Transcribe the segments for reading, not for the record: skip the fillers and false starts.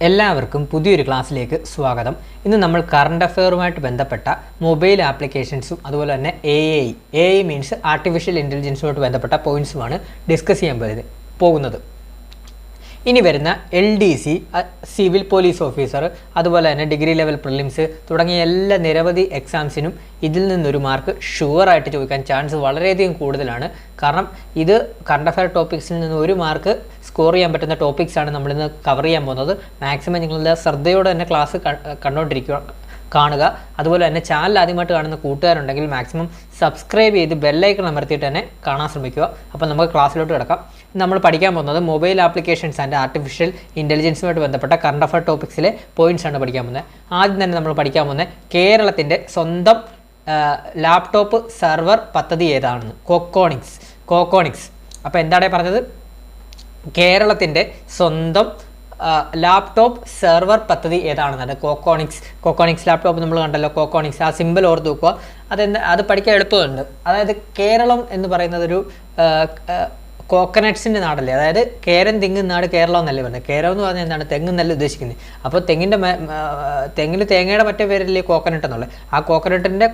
എല്ലാവർക്കും പുതിയൊരു ക്ലാസ്സിലേക്ക് സ്വാഗതം. ഇന്ന് നമ്മൾ കറണ്ട് അഫെയറുമായിട്ട് ബന്ധപ്പെട്ട മൊബൈൽ ആപ്ലിക്കേഷൻസും അതുപോലെ തന്നെ എ ഐ മീൻസ് ആർട്ടിഫിഷ്യൽ ഇൻ്റലിജൻസുമായിട്ട് ബന്ധപ്പെട്ട പോയിൻറ്സുമാണ് ഡിസ്കസ് ചെയ്യാൻ പോകുന്നത്. ഇനി വരുന്ന LDC, സിവിൽ പോലീസ് ഓഫീസർ, അതുപോലെ തന്നെ ഡിഗ്രി ലെവൽ പ്രിലിംസ് തുടങ്ങിയ എല്ലാ നിരവധി എക്സാംസിനും ഇതിൽ നിന്നൊരു മാർക്ക് ഷുവറായിട്ട് ചോദിക്കാൻ ചാൻസ് വളരെയധികം കൂടുതലാണ്. കാരണം ഇത് കറണ്ട് അഫെയർ ടോപ്പിക്സിൽ നിന്ന് ഒരു മാർക്ക് സ്കോർ ചെയ്യാൻ പറ്റുന്ന ടോപ്പിക്സാണ് നമ്മളിന്ന് കവർ ചെയ്യാൻ പോകുന്നത്. മാക്സിമം നിങ്ങളുടെ ശ്രദ്ധയോടെ തന്നെ ക്ലാസ് കാണുക. അതുപോലെ തന്നെ ചാനൽ ആദ്യമായിട്ട് കാണുന്ന കൂട്ടുകാരുണ്ടെങ്കിൽ മാക്സിമം സബ്സ്ക്രൈബ് ചെയ്ത് ബെല്ലൈക്കൺ അമർത്തിയിട്ട് തന്നെ കാണാൻ ശ്രമിക്കുക. അപ്പോൾ നമുക്ക് ക്ലാസ്സിലോട്ട് കിടക്കാം. നമ്മൾ പഠിക്കാൻ പോകുന്നത് മൊബൈൽ ആപ്ലിക്കേഷൻസ് ആൻഡ് ആർട്ടിഫിഷ്യൽ ഇൻ്റലിജൻസുമായിട്ട് ബന്ധപ്പെട്ട കറണ്ട് അഫെയർ ടോപ്പിക്സിലെ പോയിൻറ്റ്സ് ആണ് പഠിക്കാൻ പോകുന്നത്. ആദ്യം തന്നെ നമ്മൾ പഠിക്കാൻ പോകുന്നത് കേരളത്തിൻ്റെ സ്വന്തം ലാപ്ടോപ്പ് സെർവർ പദ്ധതി ഏതാണെന്ന്. കോക്കോണിക്സ്. അപ്പോൾ എന്താണ് പറഞ്ഞത്? കേരളത്തിൻ്റെ സ്വന്തം ലാപ്ടോപ്പ് സെർവർ പദ്ധതി ഏതാണെന്നാണ്. കോക്കോണിക്സ് ലാപ്ടോപ്പ് നമ്മൾ കണ്ടല്ലോ. കോക്കോണിക്സ് ആ സിമ്പിൾ ഓർത്ത് വെക്കുക. അത് പഠിക്കാൻ എളുപ്പമുണ്ട്. അതായത് കേരളം എന്ന് പറയുന്നത് ഒരു കോക്കനട്ട്സിൻ്റെ നാടല്ലേ. അതായത് കേരൻ തെങ്ങ് നാട് കേരളം എന്നല്ലേ പറയുന്നത്. കേരളം എന്ന് പറഞ്ഞാൽ എന്താണ്? തെങ്ങ് എന്നല്ല ഉദ്ദേശിക്കുന്നത്. അപ്പോൾ തെങ്ങിന് തേങ്ങയുടെ മറ്റേ പേരല്ലേ കോക്കനട്ട് എന്നുള്ളത്. ആ കോക്കനട്ടിൻ്റെ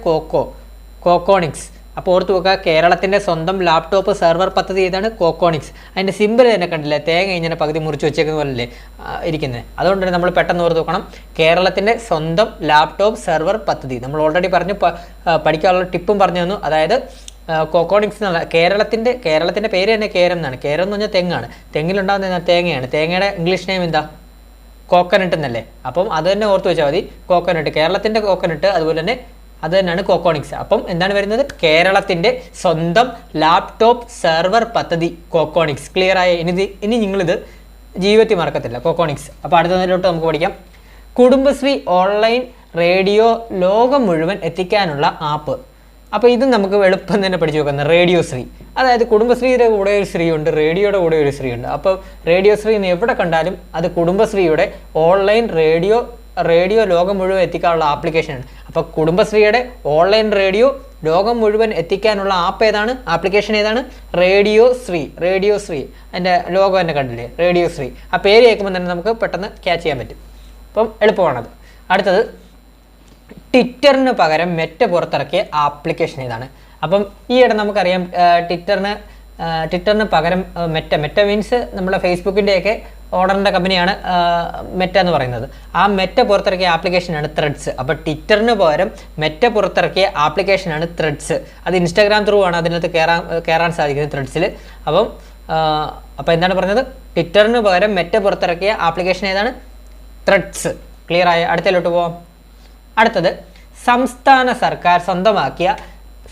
കോക്കോണിക്സ്. അപ്പോൾ ഓർത്ത് വെക്കുക, കേരളത്തിൻ്റെ സ്വന്തം ലാപ്ടോപ്പ് സെർവർ പദ്ധതി ഏതാണ്? കോക്കോണിക്സ്. അതിൻ്റെ സിമ്പിൾ തന്നെ കണ്ടില്ലേ, തേങ്ങ ഇങ്ങനെ പകുതി മുറിച്ച് വെച്ചേക്കുന്ന പോലല്ലേ ഇരിക്കുന്നത്. അതുകൊണ്ട് തന്നെ നമ്മൾ പെട്ടെന്ന് ഓർത്ത് വെക്കണം, കേരളത്തിൻ്റെ സ്വന്തം ലാപ്ടോപ്പ് സെർവർ പദ്ധതി. നമ്മൾ ഓൾറെഡി പറഞ്ഞു, പഠിക്കാനുള്ള ടിപ്പും പറഞ്ഞു തന്നു. അതായത് കോക്കോണിക്സ് എന്നുള്ള കേരളത്തിൻ്റെ പേര് തന്നെ കേരം എന്നാണ്. കേരം എന്ന് പറഞ്ഞാൽ തെങ്ങാണ്. തെങ്ങിലുണ്ടാകുന്ന തേങ്ങയാണ്. തേങ്ങയുടെ ഇംഗ്ലീഷ് നെയിം എന്താ? കോക്കനട്ട് എന്നല്ലേ. അപ്പം അത് തന്നെ ഓർത്ത് വെച്ചാൽ മതി. കോക്കനട്ട്, കേരളത്തിൻ്റെ കോക്കനട്ട്, അതുപോലെ തന്നെ അത് തന്നെയാണ് കോക്കോണിക്സ്. അപ്പം എന്താണ് വരുന്നത്? കേരളത്തിൻ്റെ സ്വന്തം ലാപ്ടോപ്പ് സെർവർ പദ്ധതി കോക്കോണിക്സ്. ക്ലിയർ ആയ? ഇനി നിങ്ങളിത് ജീവിതത്തിൽ മറക്കത്തില്ല, കോക്കോണിക്സ്. അപ്പോൾ അടുത്തതിലോട്ട് നമുക്ക് പഠിക്കാം. കുടുംബശ്രീ ഓൺലൈൻ റേഡിയോ ലോകം മുഴുവൻ എത്തിക്കാനുള്ള ആപ്പ്. അപ്പോൾ ഇത് നമുക്ക് എളുപ്പം തന്നെ പഠിച്ചു വെക്കുന്നത് റേഡിയോ ശ്രീ. അതായത് കുടുംബശ്രീയുടെ കൂടെ ഒരു ശ്രീ ഉണ്ട്, റേഡിയോയുടെ കൂടെ ഒരു ശ്രീ ഉണ്ട്. അപ്പോൾ റേഡിയോ ശ്രീ എന്ന് എവിടെ കണ്ടാലും അത് കുടുംബശ്രീയുടെ ഓൺലൈൻ റേഡിയോ ലോകം മുഴുവൻ എത്തിക്കാനുള്ള ആപ്ലിക്കേഷനാണ്. അപ്പോൾ കുടുംബശ്രീയുടെ ഓൺലൈൻ റേഡിയോ ലോകം മുഴുവൻ എത്തിക്കാനുള്ള ആപ്ലിക്കേഷൻ ഏതാണ്? റേഡിയോ ശ്രീ. അതിൻ്റെ ലോഗോ തന്നെ കണ്ടില്ലേ, റേഡിയോ ശ്രീ. ആ പേര് കേൾക്കുമ്പോൾ തന്നെ നമുക്ക് പെട്ടെന്ന് ക്യാച്ച് ചെയ്യാൻ പറ്റും. അപ്പം എളുപ്പമാണത്. അടുത്തത്, ട്വിറ്ററിന് പകരം മെറ്റ പുറത്തിറക്കിയ ആപ്ലിക്കേഷൻ ഏതാണ്? അപ്പം ഈയിടെ നമുക്കറിയാം ട്വിറ്ററിന് പകരം മെറ്റ മീൻസ് നമ്മുടെ ഫേസ്ബുക്കിൻ്റെയൊക്കെ ഓണറിൻ്റെ കമ്പനിയാണ് മെറ്റ എന്ന് പറയുന്നത്. ആ മെറ്റ പുറത്തിറക്കിയ ആപ്ലിക്കേഷനാണ് ത്രെഡ്സ്. അപ്പോൾ ട്വിറ്ററിന് പകരം മെറ്റ പുറത്തിറക്കിയ ആപ്ലിക്കേഷനാണ് ത്രെഡ്സ്. അത് ഇൻസ്റ്റാഗ്രാം ത്രൂ ആണ് അതിനകത്ത് കയറാൻ സാധിക്കുന്നത് ത്രെഡ്സിൽ. അപ്പോൾ എന്താണ് പറഞ്ഞത്? ട്വിറ്ററിന് പകരം മെറ്റ പുറത്തിറക്കിയ ആപ്ലിക്കേഷൻ ഏതാണ്? ത്രെഡ്സ്. ക്ലിയർ ആയ? അടുത്തതിലോട്ട് പോവാം. അടുത്തത്, സംസ്ഥാന സർക്കാർ സ്വന്തമാക്കിയ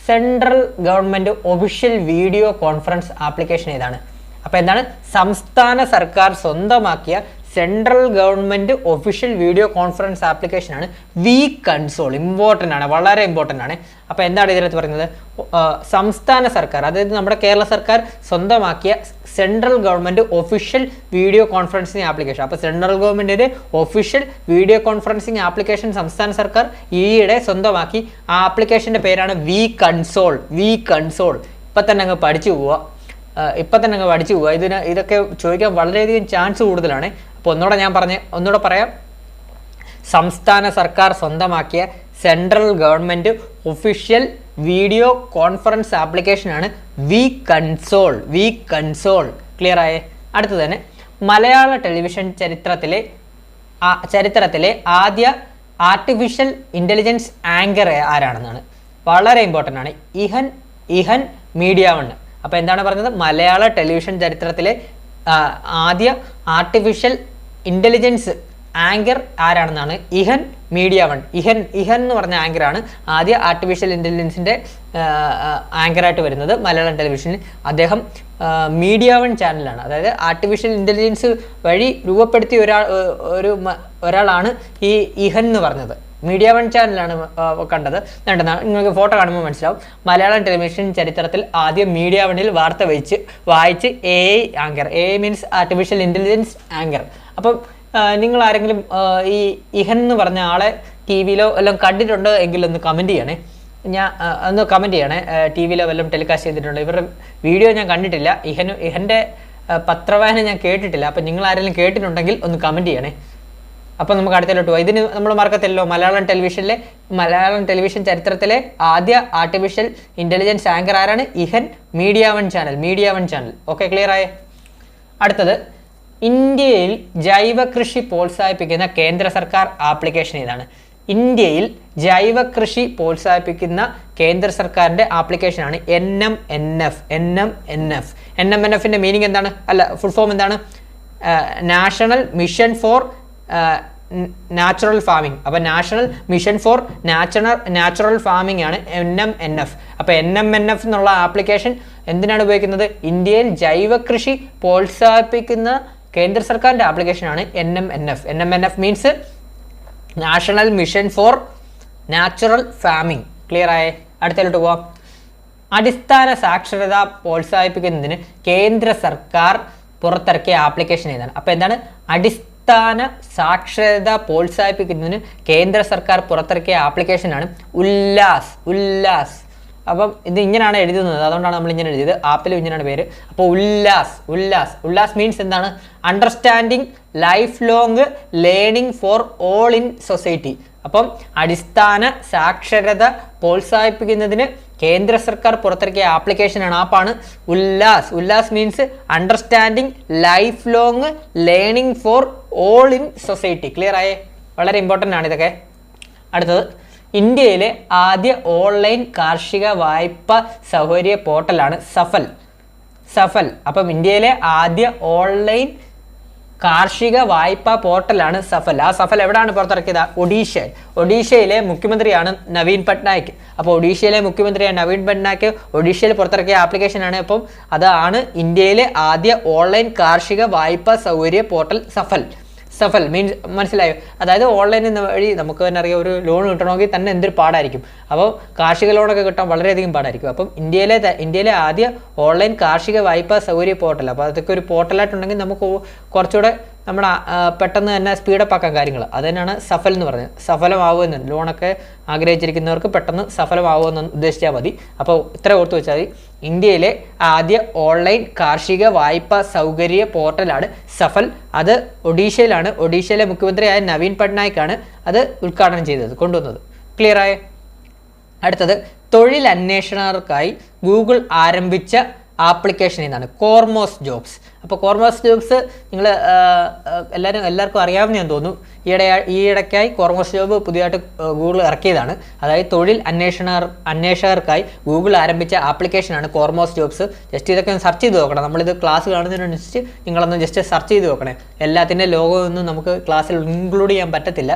central government official video conference application ഏതാണ്? അപ്പോൾ എന്താണ്? സംസ്ഥാന സർക്കാർ സ്വന്തമാക്കിയ central government official video conference ആപ്ലിക്കേഷനാണ് വി കൺസോൾ. ഇമ്പോർട്ടൻ്റ് ആണ്, വളരെ ഇമ്പോർട്ടൻ്റ് ആണ്. അപ്പോൾ എന്താണ് ഇതിനകത്ത് പറയുന്നത്? സംസ്ഥാന സർക്കാർ, അതായത് നമ്മുടെ കേരള സർക്കാർ സ്വന്തമാക്കിയ central government official video conferencing application. അപ്പോൾ സെൻട്രൽ ഗവൺമെൻറ്റിൻ്റെ ഒഫീഷ്യൽ വീഡിയോ കോൺഫറൻസിങ് ആപ്ലിക്കേഷൻ സംസ്ഥാന സർക്കാർ ഈയിടെ സ്വന്തമാക്കി. ആ ആപ്ലിക്കേഷൻ്റെ പേരാണ് വി കൺസോൾ. ഇപ്പം തന്നെ അങ്ങ് പഠിച്ചു പോവുക. ഇതൊക്കെ ചോദിക്കാൻ വളരെയധികം ചാൻസ് കൂടുതലാണ്. അപ്പോൾ ഒന്നുകൂടെ പറയാം. സംസ്ഥാന സർക്കാർ സ്വന്തമാക്കിയ central government official video conference ആപ്ലിക്കേഷനാണ് വി കൺസോൾ. ക്ലിയർ ആയേ? അടുത്തത് തന്നെ, മലയാള ടെലിവിഷൻ ചരിത്രത്തിലെ ആദ്യ ആർട്ടിഫിഷ്യൽ ഇൻ്റലിജൻസ് ആങ്കർ ആരാണെന്നാണ്. വളരെ ഇമ്പോർട്ടൻ്റ് ആണ്. Ihan Media One. അപ്പോൾ എന്താണ് പറഞ്ഞത്? മലയാള ടെലിവിഷൻ ചരിത്രത്തിലെ ആദ്യ ആർട്ടിഫിഷ്യൽ ഇൻ്റലിജൻസ് ആങ്കർ ആരാണെന്നാണ്. Ihan Media One. ഇഹൻ എന്ന് പറഞ്ഞ ആങ്കറാണ് ആദ്യ ആർട്ടിഫിഷ്യൽ ഇൻ്റലിജൻസിൻ്റെ ആങ്കറായിട്ട് വരുന്നത് മലയാളം ടെലിവിഷനിൽ. അദ്ദേഹം മീഡിയ വൺ ചാനലാണ്. അതായത് ആർട്ടിഫിഷ്യൽ ഇൻ്റലിജൻസ് വഴി രൂപപ്പെടുത്തിയ ഒരാളാണ് ഈ ഇഹൻ എന്ന് പറഞ്ഞത്. മീഡിയ വൺ ചാനലാണ് കണ്ടത്. നിങ്ങൾക്ക് ഫോട്ടോ കാണുമ്പോൾ മനസ്സിലാവും. മലയാളം ടെലിവിഷൻ ചരിത്രത്തിൽ ആദ്യം മീഡിയ വണ്ണിൽ വാർത്ത വായിച്ച് AI anchor. AI means artificial intelligence anchor. അപ്പം നിങ്ങൾ ആരെങ്കിലും ഈ ഇഹൻ എന്ന് പറഞ്ഞ ആളെ TV-യിലോ എല്ലാം കണ്ടിട്ടുണ്ടോ എങ്കിൽ ഒന്ന് കമൻറ്റ് ചെയ്യണേ. ഒന്ന് കമൻറ്റ് ചെയ്യണേ. TV-യിലോ വല്ലതും ടെലികാസ്റ്റ് ചെയ്തിട്ടുണ്ടോ? ഇവരുടെ വീഡിയോ ഞാൻ കണ്ടിട്ടില്ല. ഇഹൻ്റെ പത്രവായന ഞാൻ കേട്ടിട്ടില്ല. അപ്പം നിങ്ങൾ ആരെങ്കിലും കേട്ടിട്ടുണ്ടെങ്കിൽ ഒന്ന് കമൻറ്റ് ചെയ്യണേ. അപ്പം നമുക്ക് അടുത്തോട്ട് പോകാം. ഇതിന് നമ്മൾ മറക്കത്തില്ലല്ലോ, മലയാളം ടെലിവിഷൻ ചരിത്രത്തിലെ ആദ്യ ആർട്ടിഫിഷ്യൽ ഇൻ്റലിജൻസ് ആങ്കർ ആരാണ്? Ihan Media One channel. Okay, clear ആയേ? അടുത്തത്, ഇന്ത്യയിൽ ജൈവ കൃഷി പ്രോത്സാഹിപ്പിക്കുന്ന കേന്ദ്ര സർക്കാർ ആപ്ലിക്കേഷൻ ഏതാണ്? ഇന്ത്യയിൽ ജൈവ കൃഷി പ്രോത്സാഹിപ്പിക്കുന്ന കേന്ദ്ര സർക്കാരിൻ്റെ ആപ്ലിക്കേഷനാണ് NMNF. NMNFിൻ്റെ മീനിങ് എന്താണ്? ഫുൾ ഫോം എന്താണ്? National mission for natural farming. അപ്പോൾ national mission for natural farming ആണ് NMNF. അപ്പോൾ NMNF എന്നുള്ള ആപ്ലിക്കേഷൻ എന്തിനാണ് ഉപയോഗിക്കുന്നത്? ഇന്ത്യയിൽ ജൈവ കൃഷി പ്രോത്സാഹിപ്പിക്കുന്ന കേന്ദ്ര സർക്കാരിൻ്റെ ആപ്ലിക്കേഷനാണ് NMNF. NMNF means national mission for natural farming. Clear ആയേ? അടുത്തോട്ട് പോവാം. അടിസ്ഥാന സാക്ഷരത പ്രോത്സാഹിപ്പിക്കുന്നതിന് കേന്ദ്ര സർക്കാർ പുറത്തിറക്കിയ ആപ്ലിക്കേഷൻ ഏതാണ്? അപ്പോൾ എന്താണ്? അടിസ്ഥാന സാക്ഷരത പ്രോത്സാഹിപ്പിക്കുന്നതിന് കേന്ദ്ര സർക്കാർ പുറത്തിറക്കിയ ആപ്ലിക്കേഷനാണ് ഉല്ലാസ്. അപ്പം ഇത് ഇങ്ങനെയാണ് എഴുതുന്നത്, അതുകൊണ്ടാണ് നമ്മൾ ഇങ്ങനെ എഴുതിയത്. ആപ്പിലും ഇങ്ങനെയാണ് പേര്. അപ്പോൾ ഉല്ലാസ് മീൻസ് എന്താണ്? Understanding life long learning for all in society. അപ്പം അടിസ്ഥാന സാക്ഷരത പ്രോത്സാഹിപ്പിക്കുന്നതിന് കേന്ദ്ര സർക്കാർ പുറത്തിറക്കിയ ആപ്ലിക്കേഷനാണ്, ആപ്പാണ് Ullas means understanding life long learning for all in society. Clear ആയേ? വളരെ ഇമ്പോർട്ടൻ്റ് ആണ് ഇതൊക്കെ. അടുത്തത്, ഇന്ത്യയിലെ ആദ്യ ഓൺലൈൻ കാർഷിക വായ്പ സൗകര്യ പോർട്ടലാണ് സഫൽ. അപ്പം ഇന്ത്യയിലെ ആദ്യ ഓൺലൈൻ കാർഷിക വായ്പ പോർട്ടലാണ് സഫൽ. ആ സഫൽ എവിടെയാണ് പുറത്തിറക്കിയത്? ഒഡീഷയിലെ മുഖ്യമന്ത്രിയാണ് നവീൻ പട്നായിക്. അപ്പോൾ ഒഡീഷയിലെ മുഖ്യമന്ത്രിയാണ് നവീൻ പട്നായിക് ഒഡീഷയിൽ പുറത്തിറക്കിയ ആപ്ലിക്കേഷനാണ്. അപ്പം അതാണ് ഇന്ത്യയിലെ ആദ്യ ഓൺലൈൻ കാർഷിക വായ്പ സൗകര്യ പോർട്ടൽ സഫൽ മീൻസ് മനസ്സിലായോ? അതായത് ഓൺലൈനിൽ വഴി നമുക്ക് തന്നെ അറിയാം, ഒരു ലോൺ കിട്ടണമെങ്കിൽ തന്നെ എന്തൊരു പാടായിരിക്കും. അപ്പോൾ കാർഷിക ലോണൊക്കെ കിട്ടാൻ വളരെയധികം പാടായിരിക്കും. അപ്പം ഇന്ത്യയിലെ ആദ്യ ഓൺലൈൻ കാർഷിക വായ്പാ സൗകര്യ പോർട്ടൽ. അപ്പോൾ അതൊക്കെ ഒരു പോർട്ടലായിട്ടുണ്ടെങ്കിൽ നമുക്ക് കുറച്ചുകൂടെ നമ്മുടെ പെട്ടെന്ന് തന്നെ സ്പീഡപ്പ് ആക്കാൻ കാര്യങ്ങൾ. അത് തന്നെയാണ് സഫൽ എന്ന് പറഞ്ഞത്. സഫലമാവുമെന്ന്, ലോണൊക്കെ ആഗ്രഹിച്ചിരിക്കുന്നവർക്ക് പെട്ടെന്ന് സഫലമാവുമെന്ന് ഉദ്ദേശിച്ചാൽ മതി. അപ്പോൾ ഇത്ര ഓർത്ത് വെച്ചാൽ മതി. ഇന്ത്യയിലെ ആദ്യ ഓൺലൈൻ കാർഷിക വായ്പാ സൗകര്യ പോർട്ടലാണ് സഫൽ. അത് ഒഡീഷയിലാണ്. ഒഡീഷയിലെ മുഖ്യമന്ത്രിയായ നവീൻ പട്നായിക്കാണ് അത് ഉദ്ഘാടനം ചെയ്തത്, കൊണ്ടുവന്നത്. ക്ലിയർ ആയ? അടുത്തത്, തൊഴിലന്വേഷണർക്കായി ഗൂഗിൾ ആരംഭിച്ച ആപ്ലിക്കേഷൻ ഏതാണ്? Kormos jobs. അപ്പോൾ കോർമോസ് ജോബ്സ് നിങ്ങൾ എല്ലാവർക്കും അറിയാവുന്നതെന്ന് തോന്നുന്നു. ഈയിടയ്ക്കായി കോർമോസ് ജോബ് പുതിയതായിട്ട് ഗൂഗിൾ ഇറക്കിയതാണ്. അതായത് തൊഴിൽ അന്വേഷകർക്കായി ഗൂഗിൾ ആരംഭിച്ച ആപ്ലിക്കേഷനാണ് കോർമോസ് ജോബ്സ്. ജസ്റ്റ് ഇതൊക്കെ ഒന്ന് സെർച്ച് ചെയ്ത് നോക്കണം. നമ്മളിത് ക്ലാസ് കാണുന്നതിനനുസരിച്ച് നിങ്ങളൊന്ന് ജസ്റ്റ് സെർച്ച് ചെയ്ത് നോക്കണേ. എല്ലാത്തിൻ്റെ ലോഗൊന്നും നമുക്ക് ക്ലാസ്സിൽ ഇൻക്ലൂഡ് ചെയ്യാൻ പറ്റത്തില്ല.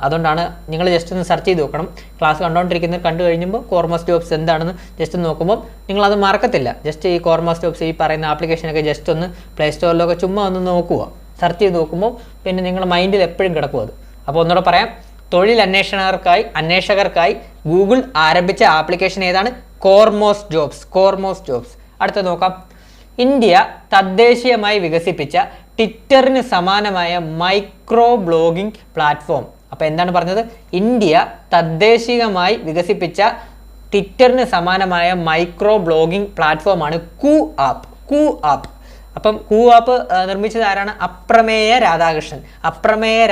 അതുകൊണ്ടാണ് നിങ്ങൾ ജസ്റ്റ് ഒന്ന് സെർച്ച് ചെയ്ത് നോക്കണം. ക്ലാസ് കണ്ടുകൊണ്ടിരിക്കുന്നത് കണ്ടു കഴിയുമ്പോൾ കോർമോസ് ജോബ്സ് എന്താണെന്ന് ജസ്റ്റ് നോക്കുമ്പോൾ നിങ്ങളത് മറക്കത്തില്ല. ജസ്റ്റ് ഈ കോർമോസ് ജോബ്സ് ഈ പറയുന്ന ആപ്ലിക്കേഷനൊക്കെ ജസ്റ്റ് ഒന്ന് പ്ലേ സ്റ്റോറിലൊക്കെ ചുമ്മാ ഒന്ന് നോക്കുക. സെർച്ച് ചെയ്ത് നോക്കുമ്പോൾ പിന്നെ നിങ്ങളുടെ മൈൻഡിൽ എപ്പോഴും കിടക്കും അത്. അപ്പോൾ ഒന്നുകൂടെ പറയാം, തൊഴിൽ അന്വേഷകർക്കായി ഗൂഗിൾ ആരംഭിച്ച ആപ്ലിക്കേഷൻ ഏതാണ്? Kormos jobs. അടുത്ത നോക്കാം. ഇന്ത്യ തദ്ദേശീയമായി വികസിപ്പിച്ച ട്വിറ്ററിന് സമാനമായ മൈക്രോ ബ്ലോഗിംഗ് പ്ലാറ്റ്ഫോം. അപ്പോൾ എന്താണ് പറഞ്ഞത്? ഇന്ത്യ തദ്ദേശീയമായി വികസിപ്പിച്ച ട്വിറ്ററിന് സമാനമായ മൈക്രോ ബ്ലോഗിംഗ് പ്ലാറ്റ്ഫോമാണ് കൂ ആപ്പ്. അപ്പം കൂ ആപ്പ് നിർമ്മിച്ചത് ആരാണ്? അപ്രമേയ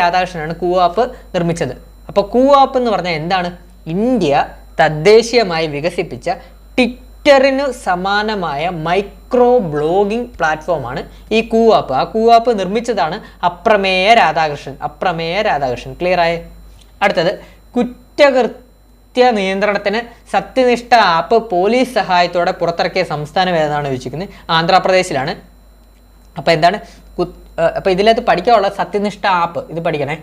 രാധാകൃഷ്ണനാണ് കൂ ആപ്പ് നിർമ്മിച്ചത്. അപ്പോൾ കൂ ആപ്പ് എന്ന് പറഞ്ഞാൽ എന്താണ്? ഇന്ത്യ തദ്ദേശീയമായി വികസിപ്പിച്ച ട്വിറ്ററിന് സമാനമായ മൈക്രോ ബ്ലോഗിംഗ് പ്ലാറ്റ്ഫോമാണ് ഈ കൂ ആപ്പ്. ആ കൂ ആപ്പ് നിർമ്മിച്ചതാണ് അപ്രമേയ രാധാകൃഷ്ണൻ. ക്ലിയർ ആയേ? അടുത്തത്, കുറ്റകൃത്യ നിയന്ത്രണത്തിന് സത്യനിഷ്ഠ ആപ്പ് പോലീസ് സഹായത്തോടെ പുറത്തിറക്കിയ സംസ്ഥാനം ഏതാണ് ചോദിച്ചിരിക്കുന്നത്? ആന്ധ്രാപ്രദേശിലാണ്. അപ്പോൾ എന്താണ്? അപ്പോൾ ഇതിനകത്ത് പഠിക്കാനുള്ള സത്യനിഷ്ഠ ആപ്പ് ഇത് പഠിക്കണേ.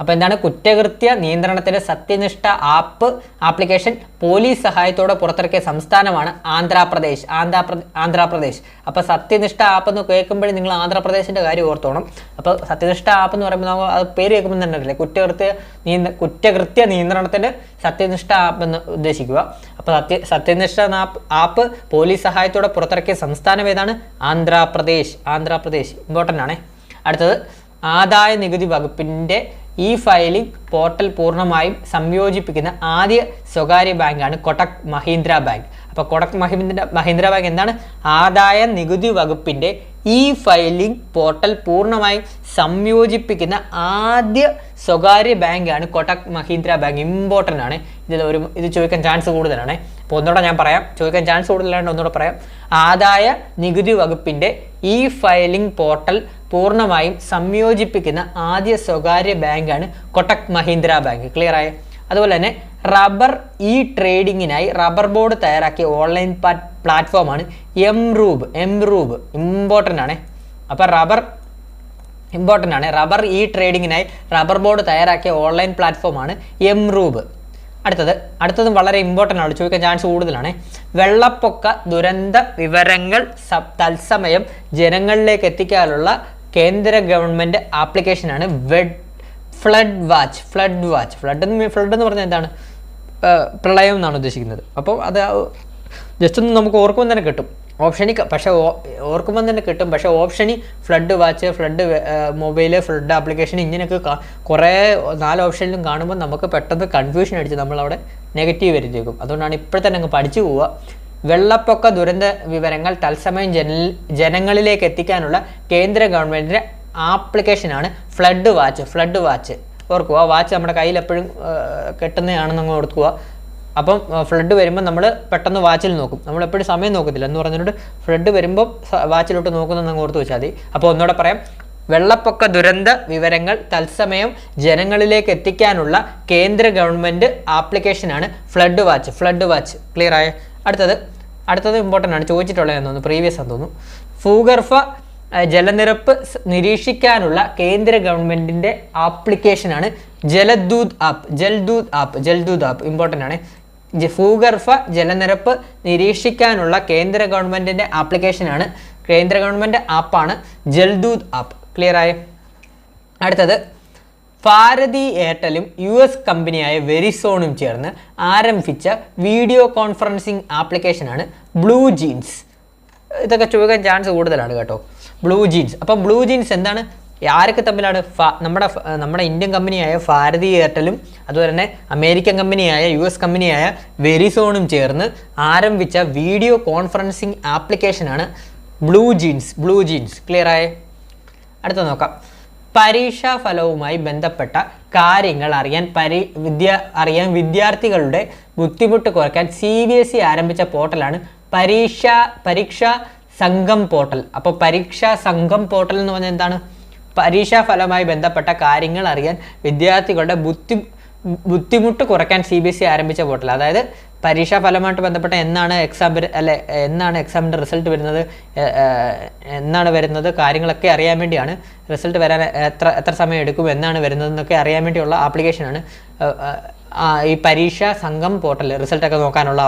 അപ്പോൾ എന്താണ്? കുറ്റകൃത്യ നിയന്ത്രണത്തിന് സത്യനിഷ്ഠ ആപ്ലിക്കേഷൻ പോലീസ് സഹായത്തോടെ പുറത്തിറക്കിയ സംസ്ഥാനമാണ് ആന്ധ്രാപ്രദേശ്. അപ്പോൾ സത്യനിഷ്ഠ ആപ്പ് എന്ന് കേൾക്കുമ്പോഴേ നിങ്ങൾ ആന്ധ്രാപ്രദേശിൻ്റെ കാര്യം ഓർത്തോണം. അപ്പോൾ സത്യനിഷ്ഠ ആപ്പ് എന്ന് പറയുമ്പോൾ നമുക്ക് അത് പേര് കേൾക്കുമ്പോൾ തന്നെ അറിയില്ലേ, കുറ്റകൃത്യ നിയന്ത്രണത്തിന് സത്യനിഷ്ഠ ആപ്പ് എന്ന് ഉദ്ദേശിക്കുക. അപ്പോൾ സത്യനിഷ്ഠ ആപ്പ് പോലീസ് സഹായത്തോടെ പുറത്തിറക്കിയ സംസ്ഥാനം ഏതാണ്? ആന്ധ്രാപ്രദേശ്. ഇമ്പോർട്ടൻ്റ് ആണേ. അടുത്തത്, ആദായ നികുതി വകുപ്പിൻ്റെ ഇ ഫയലിംഗ് പോർട്ടൽ പൂർണ്ണമായും സംയോജിപ്പിക്കുന്ന ആദ്യ സ്വകാര്യ ബാങ്കാണ് കൊടക് മഹീന്ദ്ര ബാങ്ക്. അപ്പോൾ കൊടക് മഹീന്ദ്ര ബാങ്ക് എന്താണ്? ആദായ നികുതി വകുപ്പിൻ്റെ ഇ ഫയലിംഗ് പോർട്ടൽ പൂർണ്ണമായും സംയോജിപ്പിക്കുന്ന ആദ്യ സ്വകാര്യ ബാങ്കാണ് കൊട്ടക് മഹീന്ദ്ര ബാങ്ക്. ഇമ്പോർട്ടൻ്റ് ആണ്, ഇത് ചോദിക്കാൻ ചാൻസ് കൂടുതലാണ്. അപ്പോൾ ഒന്നുകൂടെ ഞാൻ പറയാം, ചോദിക്കാൻ ചാൻസ് കൂടുതലാണ്, ഒന്നുകൂടെ പറയാം. ആദായ നികുതി വകുപ്പിൻ്റെ ഇ ഫയലിംഗ് പോർട്ടൽ പൂർണ്ണമായും സംയോജിപ്പിക്കുന്ന ആദ്യ സ്വകാര്യ ബാങ്കാണ് കൊട്ടക് മഹീന്ദ്ര ബാങ്ക്. ക്ലിയർ ആയ? അതുപോലെ തന്നെ റബ്ബർ ഇ ട്രേഡിങ്ങിനായി റബ്ബർ ബോർഡ് തയ്യാറാക്കിയ ഓൺലൈൻ പ്ലാറ്റ്ഫോമാണ് എംറൂബ്. ഇമ്പോർട്ടൻ്റ് ആണ്. അപ്പോൾ റബ്ബർ ഇ ട്രേഡിങ്ങിനായി റബ്ബർ ബോർഡ് തയ്യാറാക്കിയ ഓൺലൈൻ പ്ലാറ്റ്ഫോമാണ് എംറൂബ്. അടുത്തതും വളരെ ഇമ്പോർട്ടൻ്റ് ആണ്, ചോദിക്കാൻ ചാൻസ് കൂടുതലാണ്. വെള്ളപ്പൊക്ക ദുരന്ത വിവരങ്ങൾ തത്സമയം ജനങ്ങളിലേക്ക് എത്തിക്കാനുള്ള കേന്ദ്ര ഗവൺമെൻറ് ആപ്ലിക്കേഷനാണ് ഫ്ലഡ് എന്ന് പറഞ്ഞാൽ എന്താണ്? പ്രളയം എന്നാണ് ഉദ്ദേശിക്കുന്നത്. അപ്പോൾ അത് ജസ്റ്റ് ഒന്ന് നമുക്ക് ഓർക്കുമ്പോൾ തന്നെ കിട്ടും. ഓർക്കുമ്പോൾ തന്നെ കിട്ടും. പക്ഷേ ഓപ്ഷന് flood watch, flood mobile, flood application ഇങ്ങനെയൊക്കെ കുറേ 4 ഓപ്ഷനിലും കാണുമ്പോൾ നമുക്ക് പെട്ടെന്ന് കൺഫ്യൂഷൻ അടിച്ച് നമ്മളവിടെ നെഗറ്റീവ് വരുത്തിയേക്കും. അതുകൊണ്ടാണ് ഇപ്പോഴത്തന്നെ അങ്ങ് പഠിച്ചു പോവുക. വെള്ളപ്പൊക്ക ദുരന്ത വിവരങ്ങൾ തത്സമയം ജനങ്ങളിലേക്ക് എത്തിക്കാനുള്ള കേന്ദ്ര ഗവൺമെൻറ്റിൻ്റെ ആപ്ലിക്കേഷനാണ് ഫ്ലഡ് വാച്ച്. ഓർക്കുക, വാച്ച് നമ്മുടെ കയ്യിൽ എപ്പോഴും കെട്ടുന്നതാണെന്ന് അങ്ങ് ഓർക്കുക. അപ്പം ഫ്ലഡ് വരുമ്പോൾ നമ്മൾ പെട്ടെന്ന് വാച്ചിൽ നോക്കും, നമ്മളെപ്പോഴും സമയം നോക്കത്തില്ല എന്ന് പറഞ്ഞിട്ട് ഫ്ലഡ് വരുമ്പോൾ വാച്ചിലോട്ട് നോക്കുന്നതെന്ന് അങ്ങ് ഓർത്ത് വെച്ചാൽ മതി. അപ്പോൾ ഒന്നുകൂടെ പറയാം, വെള്ളപ്പൊക്ക ദുരന്ത വിവരങ്ങൾ തത്സമയം ജനങ്ങളിലേക്ക് എത്തിക്കാനുള്ള കേന്ദ്ര ഗവൺമെൻറ് ആപ്ലിക്കേഷനാണ് ഫ്ലഡ് വാച്ച്. ക്ലിയർ ആയ? അടുത്തത് ഇമ്പോർട്ടൻ്റ് ആണ്, ചോദിച്ചിട്ടുള്ളതെന്ന് തോന്നുന്നു, പ്രീവിയസ് ആണെന്ന് തോന്നുന്നു. ഭൂഗർഭ ജലനിരപ്പ് നിരീക്ഷിക്കാനുള്ള കേന്ദ്ര ഗവൺമെൻറ്റിൻ്റെ ആപ്ലിക്കേഷനാണ് ജൽദൂത് ആപ്പ്. ഇമ്പോർട്ടൻ്റ് ആണ്. ഭൂഗർഭ ജലനിരപ്പ് നിരീക്ഷിക്കാനുള്ള കേന്ദ്ര ഗവൺമെൻറ്റിൻ്റെ കേന്ദ്ര ഗവൺമെൻറ് ആപ്പാണ് ജൽദൂത് ആപ്പ്. ക്ലിയർ ആയ? അടുത്തത് ഭാരതി എയർടെലും US കമ്പനിയായ വെരിസോണും ചേർന്ന് ആരംഭിച്ച വീഡിയോ കോൺഫറൻസിങ് ആപ്ലിക്കേഷനാണ് ബ്ലൂ ജീൻസ്. ഇതൊക്കെ ചോദിക്കാൻ ചാൻസ് കൂടുതലാണ് കേട്ടോ, ബ്ലൂ ജീൻസ്. അപ്പം ബ്ലൂ ജീൻസ് എന്താണ്? ആരൊക്കെ തമ്മിലാണ്? നമ്മുടെ ഇന്ത്യൻ കമ്പനിയായ ഭാരതി എയർടെലും അതുപോലെ തന്നെ അമേരിക്കൻ കമ്പനിയായ US കമ്പനിയായ വെരിസോണും ചേർന്ന് ആരംഭിച്ച വീഡിയോ കോൺഫറൻസിങ് ആപ്ലിക്കേഷനാണ് ബ്ലൂ ജീൻസ്. ക്ലിയർ ആയേ? അടുത്ത നോക്കാം. പരീക്ഷാ ഫലവുമായി ബന്ധപ്പെട്ട കാര്യങ്ങൾ അറിയാൻ വിദ്യാർത്ഥികളുടെ ബുദ്ധിമുട്ട് കുറയ്ക്കാൻ CBSE ആരംഭിച്ച പോർട്ടലാണ് പരീക്ഷാ സംഘം പോർട്ടൽ. അപ്പോൾ പരീക്ഷാ സംഘം പോർട്ടൽ എന്ന് പറഞ്ഞാൽ എന്താണ്? പരീക്ഷാ ഫലവുമായി ബന്ധപ്പെട്ട കാര്യങ്ങൾ അറിയാൻ വിദ്യാർത്ഥികളുടെ ബുദ്ധിമുട്ട് കുറയ്ക്കാൻ CBSE ആരംഭിച്ച പോർട്ടൽ. അതായത് പരീക്ഷാ ഫലമായിട്ട് ബന്ധപ്പെട്ട എന്നാണ് എക്സാമിൻ്റെ റിസൾട്ട് വരുന്നത്, കാര്യങ്ങളൊക്കെ അറിയാൻ വേണ്ടിയാണ്. റിസൾട്ട് വരാൻ എത്ര സമയം എടുക്കും, എന്നാണ് വരുന്നതെന്നൊക്കെ അറിയാൻ വേണ്ടിയുള്ള ആപ്ലിക്കേഷനാണ് ഈ പരീക്ഷാ സംഘം പോർട്ടൽ. റിസൾട്ടൊക്കെ നോക്കാനുള്ള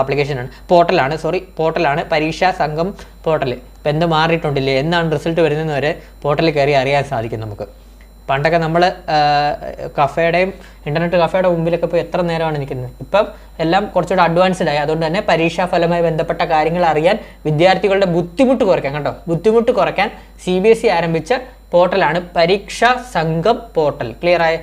പോർട്ടലാണ് പരീക്ഷാ സംഘം പോർട്ടൽ. ഇപ്പം എന്ത് മാറിയിട്ടുണ്ടില്ലേ, എന്നാണ് റിസൾട്ട് വരുന്നതെന്ന് വരെ പോർട്ടലിൽ കയറി അറിയാൻ സാധിക്കും നമുക്ക്. പണ്ടൊക്കെ നമ്മൾ ഇൻ്റർനെറ്റ് കഫേയുടെ മുമ്പിലൊക്കെ പോയി എത്ര നേരമാണ് നിൽക്കുന്നത്. ഇപ്പം എല്ലാം കുറച്ചുകൂടെ അഡ്വാൻസ്ഡ് ആയി. അതുകൊണ്ട് തന്നെ പരീക്ഷാ ഫലവുമായി ബന്ധപ്പെട്ട കാര്യങ്ങൾ അറിയാൻ വിദ്യാർത്ഥികളുടെ ബുദ്ധിമുട്ട് കുറയ്ക്കാൻ CBSE ആരംഭിച്ച പോർട്ടലാണ് പരീക്ഷാ സംഘം പോർട്ടൽ. ക്ലിയർ ആയ?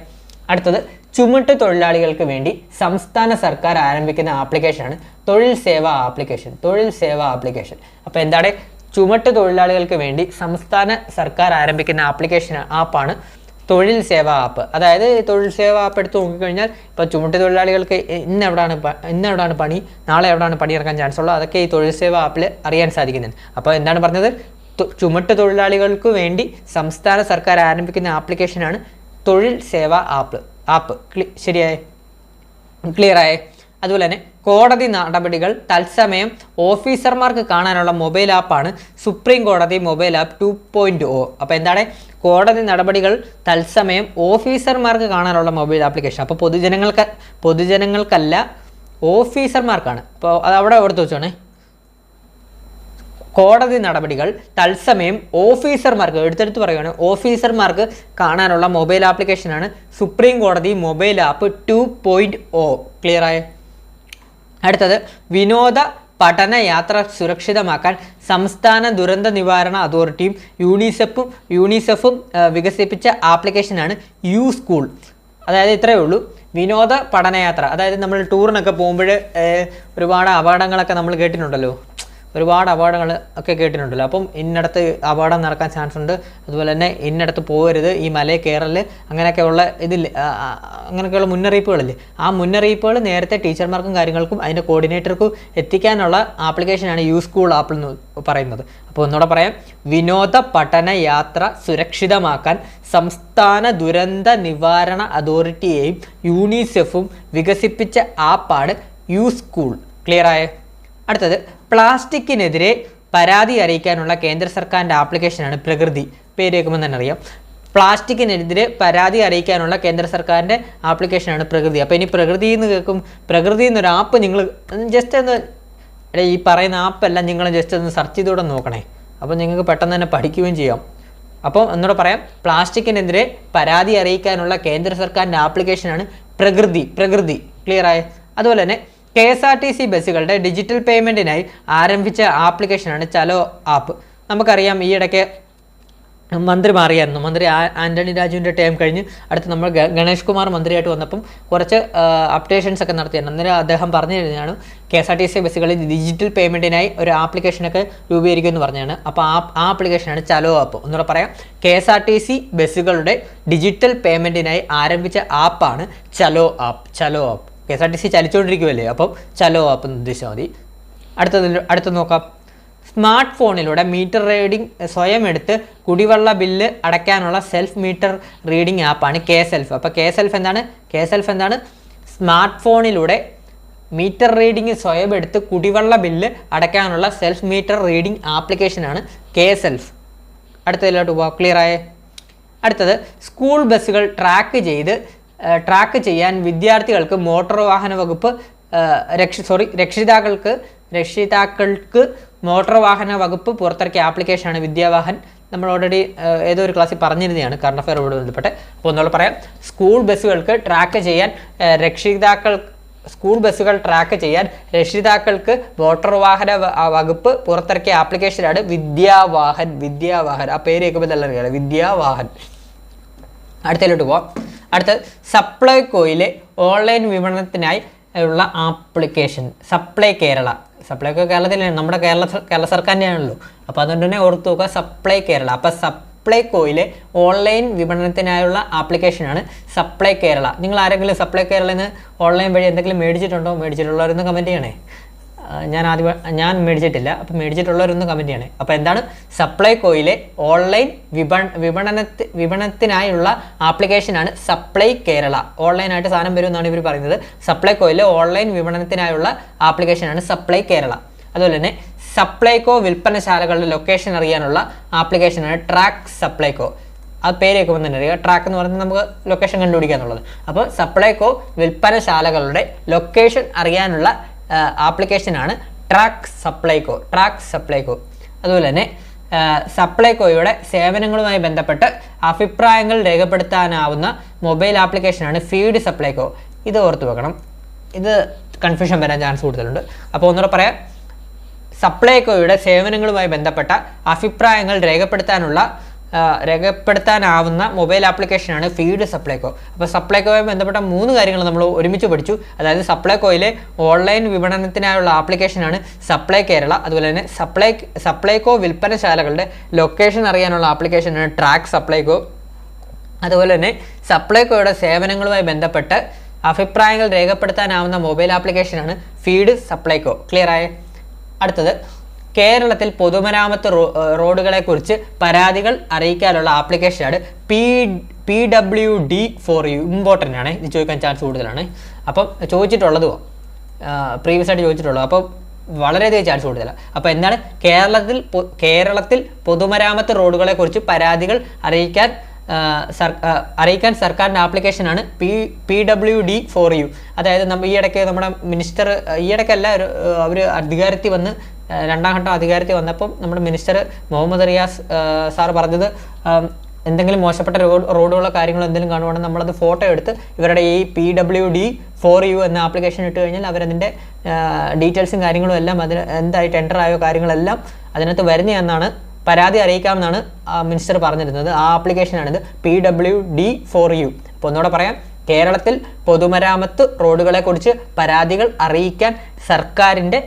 അടുത്തത് ചുമട്ട് തൊഴിലാളികൾക്ക് വേണ്ടി സംസ്ഥാന സർക്കാർ ആരംഭിക്കുന്ന ആപ്ലിക്കേഷനാണ് തൊഴിൽ സേവാ ആപ്ലിക്കേഷൻ. അപ്പോൾ എന്താണ്? ചുമട്ട് തൊഴിലാളികൾക്ക് വേണ്ടി സംസ്ഥാന സർക്കാർ ആരംഭിക്കുന്ന ആപ്പാണ് തൊഴിൽ സേവാ ആപ്പ്. അതായത് തൊഴിൽ സേവാ ആപ്പ് എടുത്ത് നോക്കിക്കഴിഞ്ഞാൽ ഇപ്പോൾ ചുമട്ട് തൊഴിലാളികൾക്ക് ഇന്ന് എവിടെയാണ് പണി, നാളെ എവിടെയാണ് പണിയിറക്കാൻ ചാൻസ് ഉള്ളത്, അതൊക്കെ ഈ തൊഴിൽ സേവാ ആപ്പിൽ അറിയാൻ സാധിക്കുന്നുണ്ട്. അപ്പോൾ എന്താണ് പറഞ്ഞത്? ചുമട്ട് തൊഴിലാളികൾക്ക് വേണ്ടി സംസ്ഥാന സർക്കാർ ആരംഭിക്കുന്ന ആപ്ലിക്കേഷനാണ് തൊഴിൽ സേവാ ആപ്പ്. ശരിയായേ? ക്ലിയർ ആയേ? അതുപോലെ തന്നെ കോടതി നടപടികൾ തത്സമയം ഓഫീസർമാർക്ക് കാണാനുള്ള മൊബൈൽ ആപ്പാണ് സുപ്രീം കോടതി മൊബൈൽ ആപ്പ് 2.0. അപ്പോൾ എന്താണ്? കോടതി നടപടികൾ തത്സമയം ഓഫീസർമാർക്ക് കാണാനുള്ള മൊബൈൽ ആപ്ലിക്കേഷൻ. അപ്പോൾ പൊതുജനങ്ങൾക്കല്ല, ഓഫീസർമാർക്കാണ്. അപ്പോൾ അത് അവിടെ ഓർത്ത് വെച്ചോണേ. കോടതി നടപടികൾ തത്സമയം ഓഫീസർമാർക്ക്, എടുത്തെടുത്ത് പറയുകയാണ്, ഓഫീസർമാർക്ക് കാണാനുള്ള മൊബൈൽ ആപ്ലിക്കേഷനാണ് സുപ്രീം കോടതി മൊബൈൽ ആപ്പ് 2.0. ക്ലിയർ ആയ? അടുത്തത് വിനോദ പഠനയാത്ര സുരക്ഷിതമാക്കാൻ സംസ്ഥാന ദുരന്ത നിവാരണ അതോറിറ്റിയും യൂണിസെഫും വികസിപ്പിച്ച ആപ്ലിക്കേഷനാണ് U-School. അതായത് ഇത്രയേ ഉള്ളൂ. വിനോദ പഠനയാത്ര, അതായത് നമ്മൾ ടൂറിനൊക്കെ പോകുമ്പോൾ ഒരുപാട് അപകടങ്ങളൊക്കെ നമ്മൾ കേട്ടിട്ടുണ്ടല്ലോ. ഒരുപാട് അപകടങ്ങൾ ഒക്കെ കേട്ടിട്ടുണ്ടല്ലോ. അപ്പം ഇന്നടത്ത് അപകടം നടക്കാൻ ചാൻസ് ഉണ്ട്, അതുപോലെ തന്നെ ഇന്നടത്ത് പോകരുത്, ഈ മലയിൽ കയറല്, അങ്ങനെയൊക്കെയുള്ള ഇതില്ലേ, അങ്ങനെയൊക്കെയുള്ള മുന്നറിയിപ്പുകളില്ലേ, ആ മുന്നറിയിപ്പുകൾ നേരത്തെ ടീച്ചർമാർക്കും കാര്യങ്ങൾക്കും അതിൻ്റെ കോർഡിനേറ്റർക്കും എത്തിക്കാനുള്ള ആപ്ലിക്കേഷനാണ് യു സ്കൂൾ ആപ്പ് എന്ന് പറയുന്നത്. അപ്പോൾ ഒന്നുകൂടെ പറയാം, വിനോദ പഠന യാത്ര സുരക്ഷിതമാക്കാൻ സംസ്ഥാന ദുരന്ത നിവാരണ അതോറിറ്റിയെയും യൂണിസെഫും വികസിപ്പിച്ച ആപ്പാണ് യു സ്കൂൾ. ക്ലിയർ ആയ? അടുത്തത്, പ്ലാസ്റ്റിക്കിനെതിരെ പരാതി അറിയിക്കാനുള്ള കേന്ദ്ര സർക്കാരിൻ്റെ ആപ്ലിക്കേഷനാണ് പ്രകൃതി. പേര് കേൾക്കുമ്പോൾ തന്നെ അറിയാം, പ്ലാസ്റ്റിക്കിനെതിരെ പരാതി അറിയിക്കാനുള്ള കേന്ദ്ര സർക്കാരിൻ്റെ ആപ്ലിക്കേഷനാണ് പ്രകൃതി. അപ്പോൾ ഇനി പ്രകൃതി എന്ന് കേൾക്കും, പ്രകൃതി എന്നൊരു ആപ്പ് നിങ്ങൾ ജസ്റ്റ് ഒന്ന് ഈ പറയുന്ന ആപ്പെല്ലാം നിങ്ങൾ ജസ്റ്റ് ഒന്ന് സെർച്ച് ചെയ്തുകൂടെ നോക്കണേ. അപ്പോൾ നിങ്ങൾക്ക് പെട്ടെന്ന് തന്നെ പഠിക്കുകയും ചെയ്യാം. അപ്പോൾ ഒന്നുകൂടെ പറയാം, പ്ലാസ്റ്റിക്കിനെതിരെ പരാതി അറിയിക്കാനുള്ള കേന്ദ്ര സർക്കാരിൻ്റെ ആപ്ലിക്കേഷനാണ് പ്രകൃതി. ക്ലിയർ ആയ? അതുപോലെ തന്നെ KSRTC ബസ്സുകളുടെ ഡിജിറ്റൽ പേയ്മെൻറ്റിനായി ആരംഭിച്ച ആപ്ലിക്കേഷനാണ് ചലോ ആപ്പ്. നമുക്കറിയാം ഈ ഇടയ്ക്ക് മന്ത്രി മാറിയായിരുന്നു, മന്ത്രി ആൻ്റണി രാജുവിൻ്റെ ടൈം കഴിഞ്ഞ് അടുത്ത് നമ്മൾ ഗണേഷ് കുമാർ മന്ത്രിയായിട്ട് വന്നപ്പം കുറച്ച് അപ്ഡേഷൻസ് ഒക്കെ നടത്തിയിരുന്നു. അന്നേരം അദ്ദേഹം പറഞ്ഞു കഴിഞ്ഞാണ് KSRTC ബസ്സുകളിൽ ഡിജിറ്റൽ പേയ്മെൻറ്റിനായി ഒരു ആപ്ലിക്കേഷനൊക്കെ രൂപീകരിക്കുമെന്ന് പറഞ്ഞാണ്. അപ്പോൾ ആ ആപ്ലിക്കേഷനാണ് ചലോ ആപ്പ്. ഒന്നുകൂടെ പറയാം, KSRTC ബസ്സുകളുടെ ഡിജിറ്റൽ പേയ്മെൻറ്റിനായി ആരംഭിച്ച ആപ്പാണ് ചലോ ആപ്പ്. KSRTC ചലിച്ചുകൊണ്ടിരിക്കുമല്ലേ, അപ്പം ചലോ ആപ്പ് എന്ന് ഉദ്ദേശിച്ചാൽ മതി. അടുത്തത് നോക്കാം. സ്മാർട്ട് ഫോണിലൂടെ മീറ്റർ റീഡിംഗ് സ്വയം എടുത്ത് കുടിവെള്ള ബില്ല് അടയ്ക്കാനുള്ള സെൽഫ് മീറ്റർ റീഡിംഗ് ആപ്പാണ് K-സെൽഫ്. അപ്പോൾ K-സെൽഫ് എന്താണ്? സ്മാർട്ട് ഫോണിലൂടെ മീറ്റർ റീഡിംഗ് സ്വയം എടുത്ത് കുടിവെള്ള ബില്ല് അടയ്ക്കാനുള്ള സെൽഫ് മീറ്റർ റീഡിംഗ് ആപ്ലിക്കേഷനാണ് K-സെൽഫ്. അടുത്തതിലോട്ട് പോവാം. ക്ലിയർ ആയേ? അടുത്തത്, സ്കൂൾ ബസ്സുകൾ ട്രാക്ക് ചെയ്യാൻ വിദ്യാർത്ഥികൾക്ക് മോട്ടോർ വാഹന വകുപ്പ് രക്ഷിതാക്കൾക്ക് മോട്ടോർ വാഹന വകുപ്പ് പുറത്തിറക്കിയ ആപ്ലിക്കേഷനാണ് വിദ്യാവാഹൻ. നമ്മൾ ഓൾറെഡി ഏതോ ഒരു ക്ലാസ്സിൽ പറഞ്ഞിരുന്നതാണ് കറണ്ട് അഫെയറോട് ബന്ധപ്പെട്ട്. അപ്പോൾ ഒന്നുകൂടെ പറയാം, സ്കൂൾ ബസ്സുകൾ ട്രാക്ക് ചെയ്യാൻ രക്ഷിതാക്കൾക്ക് മോട്ടോർ വാഹന വകുപ്പ് പുറത്തിറക്കിയ ആപ്ലിക്കേഷനാണ് വിദ്യാവാഹൻ. ആ പേര് കേൾക്കുമ്പോൾ നല്ല അറിയാം, വിദ്യാവാഹൻ. അടുത്തതിലോട്ട് പോവാം. അടുത്തത്, സപ്ലൈകോയിലെ ഓൺലൈൻ വിപണനത്തിനായി ഉള്ള ആപ്ലിക്കേഷൻ സപ്ലൈ കേരള. സപ്ലൈകോ കേരളത്തിലാണ്, നമ്മുടെ കേരള സർക്കാരിൻ്റെ ആണല്ലോ. അപ്പോൾ അതുകൊണ്ട് തന്നെ ഓർത്ത് നോക്കുക, സപ്ലൈ കേരള. അപ്പോൾ സപ്ലൈകോയിലെ ഓൺലൈൻ വിപണനത്തിനായുള്ള ആപ്ലിക്കേഷനാണ് സപ്ലൈ കേരള. നിങ്ങൾ ആരെങ്കിലും സപ്ലൈ കേരളയിൽ നിന്ന് ഓൺലൈൻ വഴി എന്തെങ്കിലും മേടിച്ചിട്ടുണ്ടോ? മേടിച്ചിട്ടുള്ളവരൊന്ന് കമൻറ്റ് ചെയ്യണേ. ഞാൻ മേടിച്ചിട്ടില്ല, അപ്പോൾ മേടിച്ചിട്ടുള്ളവരൊന്ന് കമൻറ്റ് ചെയ്യണേ. അപ്പോൾ എന്താണ് സപ്ലൈകോയിലെ ഓൺലൈൻ വിപണനത്തിനായുള്ള ആപ്ലിക്കേഷനാണ് സപ്ലൈ കേരള. ഓൺലൈനായിട്ട് സാധനം വരുമെന്നാണ് ഇവർ പറയുന്നത്. സപ്ലൈകോയിലെ ഓൺലൈൻ വിപണനത്തിനായുള്ള ആപ്ലിക്കേഷനാണ് സപ്ലൈ കേരള. അതുപോലെ തന്നെ സപ്ലൈകോ വിൽപ്പനശാലകളുടെ ലൊക്കേഷൻ അറിയാനുള്ള ആപ്ലിക്കേഷനാണ് ട്രാക്ക് സപ്ലൈകോ. ആ പേര് കേൾക്കുമ്പോൾ തന്നെ അറിയുക, ട്രാക്ക് എന്ന് പറയുന്നത് നമുക്ക് ലൊക്കേഷൻ കണ്ടുപിടിക്കുക എന്നുള്ളത്. അപ്പോൾ സപ്ലൈകോ വിൽപ്പനശാലകളുടെ ലൊക്കേഷൻ അറിയാനുള്ള ആപ്ലിക്കേഷനാണ് ട്രാക്ക് സപ്ലൈകോ. അതുപോലെ തന്നെ സപ്ലൈകോയുടെ സേവനങ്ങളുമായി ബന്ധപ്പെട്ട് അഭിപ്രായങ്ങൾ രേഖപ്പെടുത്താനാവുന്ന മൊബൈൽ ആപ്ലിക്കേഷനാണ് ഫീഡ് സപ്ലൈകോ. ഇത് ഓർത്ത് വെക്കണം, ഇത് കൺഫ്യൂഷൻ വരാൻ ചാൻസ് കൂടുതലുണ്ട്. അപ്പോൾ ഒന്നുകൂടെ പറയാം, സപ്ലൈകോയുടെ സേവനങ്ങളുമായി ബന്ധപ്പെട്ട അഭിപ്രായങ്ങൾ രേഖപ്പെടുത്താനാവുന്ന മൊബൈൽ ആപ്ലിക്കേഷനാണ് ഫീഡ് സപ്ലൈകോ. അപ്പോൾ സപ്ലൈകോയുമായി ബന്ധപ്പെട്ട 3 കാര്യങ്ങൾ നമ്മൾ ഒരുമിച്ച് പഠിച്ചു. അതായത് സപ്ലൈകോയിലെ ഓൺലൈൻ വിപണനത്തിനായുള്ള ആപ്ലിക്കേഷനാണ് സപ്ലൈ കേരള. അതുപോലെ തന്നെ സപ്ലൈകോ വിൽപ്പനശാലകളുടെ ലൊക്കേഷൻ അറിയാനുള്ള ആപ്ലിക്കേഷനാണ് ട്രാക്ക് സപ്ലൈകോ. അതുപോലെ തന്നെ സപ്ലൈകോയുടെ സേവനങ്ങളുമായി ബന്ധപ്പെട്ട് അഭിപ്രായങ്ങൾ രേഖപ്പെടുത്താനാവുന്ന മൊബൈൽ ആപ്ലിക്കേഷനാണ് ഫീഡ് സപ്ലൈകോ. ക്ലിയർ ആയേ? അടുത്തത്, കേരളത്തിൽ പൊതുമരാമത്ത് റോഡുകളെക്കുറിച്ച് പരാതികൾ അറിയിക്കാനുള്ള ആപ്ലിക്കേഷനാണ് PWD4U. ഇമ്പോർട്ടൻ്റ് ആണ്, ഇത് ചോദിക്കാൻ ചാൻസ് കൂടുതലാണ്. അപ്പം ചോദിച്ചിട്ടുള്ളതോ പ്രീവിയസ് ആയിട്ട് ചോദിച്ചിട്ടുള്ളൂ, അപ്പം വളരെയധികം ചാൻസ് കൂടുതലാണ്. അപ്പോൾ എന്താണ്, കേരളത്തിൽ പൊതുമരാമത്ത് റോഡുകളെക്കുറിച്ച് പരാതികൾ അറിയിക്കാൻ സർക്കാരിൻ്റെ ആപ്ലിക്കേഷനാണ് PWD4U. അതായത് ഈ ഇടയ്ക്ക് നമ്മുടെ മിനിസ്റ്റർ, ഈ ഇടയ്ക്കല്ല, അവർ അധികാരത്തിൽ വന്ന് 2ാം ഘട്ടം അധികാരത്തിൽ വന്നപ്പം നമ്മുടെ മിനിസ്റ്റർ മുഹമ്മദ് റിയാസ് സാർ പറഞ്ഞത്, എന്തെങ്കിലും മോശപ്പെട്ട റോഡുകളോ കാര്യങ്ങളോ എന്തെങ്കിലും കാണുവാണെങ്കിൽ നമ്മളത് ഫോട്ടോ എടുത്ത് ഇവരുടെ ഈ PWD4U എന്ന ആപ്ലിക്കേഷൻ ഇട്ട് കഴിഞ്ഞാൽ അവരതിൻ്റെ ഡീറ്റെയിൽസും കാര്യങ്ങളും എല്ലാം അതിന് എന്തായി ടെൻഡർ ആയോ കാര്യങ്ങളെല്ലാം അതിനകത്ത് വരുന്നതെന്നാണ്, പരാതി അറിയിക്കാമെന്നാണ് മിനിസ്റ്റർ പറഞ്ഞിരുന്നത്. ആ ആപ്ലിക്കേഷനാണിത്, PWD4U. അപ്പോൾ ഒന്നുകൂടെ പറയാം, കേരളത്തിൽ പൊതുമരാമത്ത് റോഡുകളെക്കുറിച്ച് പരാതികൾ അറിയിക്കാൻ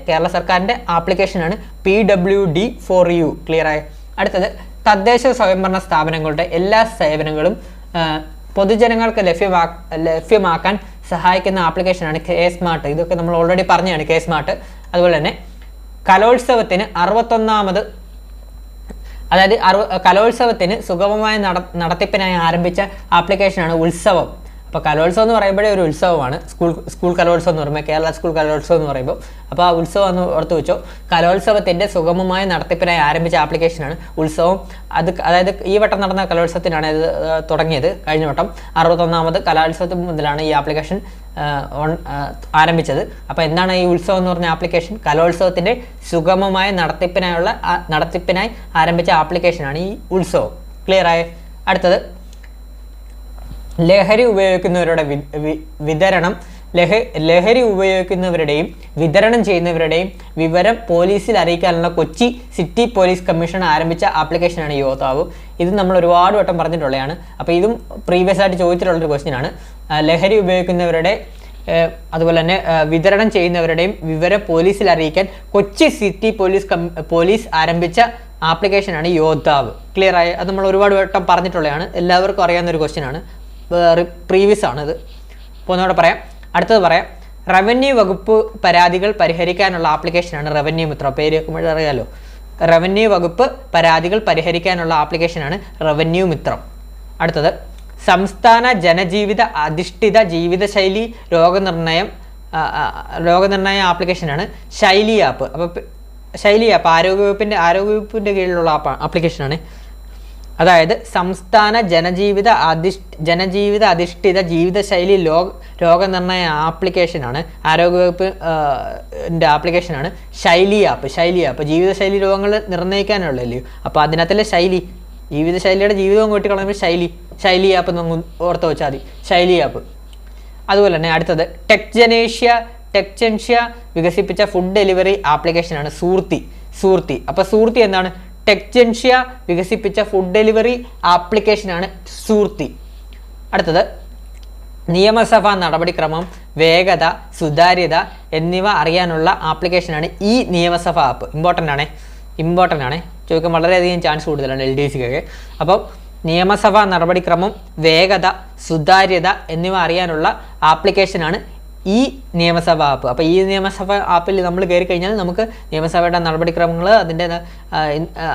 കേരള സർക്കാരിൻ്റെ ആപ്ലിക്കേഷനാണ് PWD4U. ക്ലിയറായി? അടുത്തത് തദ്ദേശ സ്വയംഭരണ സ്ഥാപനങ്ങളുടെ എല്ലാ സേവനങ്ങളും പൊതുജനങ്ങൾക്ക് ലഭ്യമാക്കാൻ സഹായിക്കുന്ന ആപ്ലിക്കേഷനാണ് K-സ്മാർട്ട്. ഇതൊക്കെ നമ്മൾ ഓൾറെഡി പറഞ്ഞതാണ് K-സ്മാർട്ട്. അതുപോലെ തന്നെ കലോത്സവത്തിന് 61ാമത് കലോത്സവത്തിന് സുഗമമായ നടത്തിപ്പിനായി ആരംഭിച്ച ആപ്ലിക്കേഷനാണ് ഉത്സവം. അപ്പോൾ കലോത്സവം എന്ന് പറയുമ്പോഴേ ഒരു ഉത്സവമാണ്. സ്കൂൾ കലോത്സവം എന്ന് പറയുമ്പോൾ, കേരള സ്കൂൾ കലോത്സവം എന്ന് പറയുമ്പോൾ, അപ്പോൾ ആ ഉത്സവം എന്ന് ഓർത്ത് വെച്ചോ. കലോത്സവത്തിൻ്റെ സുഗമമായ നടത്തിപ്പിനായി ആരംഭിച്ച ആപ്ലിക്കേഷനാണ് ഉത്സവം. അതായത് ഈ വട്ടം നടന്ന കലോത്സവത്തിനാണ് ഇത് തുടങ്ങിയത്. കഴിഞ്ഞ വട്ടം 61ാമത് കലോത്സവത്തിന് മുതലാണ് ഈ ആപ്ലിക്കേഷൻ ആരംഭിച്ചത്. അപ്പോൾ എന്താണ് ഈ ഉത്സവം എന്ന് പറഞ്ഞ ആപ്ലിക്കേഷൻ? കലോത്സവത്തിൻ്റെ സുഗമമായ നടത്തിപ്പിനായി ആരംഭിച്ച ആപ്ലിക്കേഷനാണ് ഈ ഉത്സവം. ക്ലിയറായി? അടുത്തത് ലഹരി ഉപയോഗിക്കുന്നവരുടെ ലഹരി ഉപയോഗിക്കുന്നവരുടെയും വിതരണം ചെയ്യുന്നവരുടെയും വിവരം പോലീസിൽ അറിയിക്കാനുള്ള കൊച്ചി സിറ്റി പോലീസ് കമ്മീഷൻ ആരംഭിച്ച ആപ്ലിക്കേഷനാണ് യോദ്ധാവ്. ഇത് നമ്മൾ ഒരുപാട് വട്ടം പറഞ്ഞിട്ടുള്ളതാണ്. അപ്പോൾ ഇതും പ്രീവിയസ് ആയിട്ട് ചോദിച്ചിട്ടുള്ളൊരു ക്വസ്റ്റ്യനാണ്. ലഹരി ഉപയോഗിക്കുന്നവരുടെ അതുപോലെ തന്നെ വിതരണം ചെയ്യുന്നവരുടെയും വിവരം പോലീസിൽ അറിയിക്കാൻ കൊച്ചി സിറ്റി പോലീസ് ആരംഭിച്ച ആപ്ലിക്കേഷനാണ് യോദ്ധാവ്. ക്ലിയറായി? അത് നമ്മൾ ഒരുപാട് വട്ടം പറഞ്ഞിട്ടുള്ളതാണ്. എല്ലാവർക്കും അറിയാവുന്ന ഒരു ക്വസ്റ്റ്യനാണ്. പ്രീവിയസ് ആണിത്. അപ്പോൾ ഒന്നുകൂടെ പറയാം. അടുത്തത് പറയാം. റവന്യൂ വകുപ്പ് പരാതികൾ പരിഹരിക്കാനുള്ള ആപ്ലിക്കേഷനാണ് റവന്യൂ മിത്രം. പേര് കേൾക്കുമ്പോൾ അറിയാലോ. റവന്യൂ വകുപ്പ് പരാതികൾ പരിഹരിക്കാനുള്ള ആപ്ലിക്കേഷനാണ് റവന്യൂ മിത്രം. അടുത്തത് സംസ്ഥാന ജനജീവിത അധിഷ്ഠിത ജീവിതശൈലി രോഗനിർണയ ആപ്ലിക്കേഷനാണ് ശൈലി ആപ്പ്. അപ്പോൾ ശൈലി ആപ്പ് ആരോഗ്യവകുപ്പിൻ്റെ കീഴിലുള്ള ആപ്ലിക്കേഷനാണ്. അതായത് സംസ്ഥാന ജനജീവിത അധിഷ്ഠിത ജീവിതശൈലി രോഗനിർണയ ആപ്ലിക്കേഷനാണ്. ആരോഗ്യവകുപ്പിൻ്റെ ആപ്ലിക്കേഷനാണ് ശൈലി ആപ്പ്. ജീവിതശൈലി രോഗങ്ങൾ നിർണ്ണയിക്കാനുള്ളല്ലോ. അപ്പോൾ അതിനകത്തുള്ള ജീവിതശൈലിയുടെ ജീവിതവും കൂട്ടിക്കളയുമ്പോൾ ശൈലി ആപ്പ് എന്ന് ഓർത്ത് വെച്ചാൽ മതി. ശൈലി ആപ്പ്. അതുപോലെ തന്നെ അടുത്തത് ടെക്ജൻഷ്യ വികസിപ്പിച്ച ഫുഡ് ഡെലിവറി ആപ്ലിക്കേഷനാണ് സൂർത്തി. അപ്പോൾ സൂർത്തി എന്താണ്? ടെക്ജൻഷ്യ വികസിപ്പിച്ച ഫുഡ് ഡെലിവറി ആപ്ലിക്കേഷനാണ് സൂർത്തി. അടുത്തത് നിയമസഭാ നടപടിക്രമം, വേഗത, സുതാര്യത എന്നിവ അറിയാനുള്ള ആപ്ലിക്കേഷനാണ് ഈ നിയമസഭാ ആപ്പ്. ഇമ്പോർട്ടൻ്റ് ആണ്. ചോദിക്കാൻ വളരെയധികം ചാൻസ് കൂടുതലാണ് LDCക്കൊക്കെ. അപ്പോൾ നിയമസഭാ നടപടിക്രമം, വേഗത, സുതാര്യത എന്നിവ അറിയാനുള്ള ആപ്ലിക്കേഷനാണ് ഈ നിയമസഭാ ആപ്പ്. അപ്പോൾ ഈ നിയമസഭാ ആപ്പിൽ നമ്മൾ കയറി കഴിഞ്ഞാൽ നമുക്ക് നിയമസഭയുടെ നടപടിക്രമങ്ങൾ,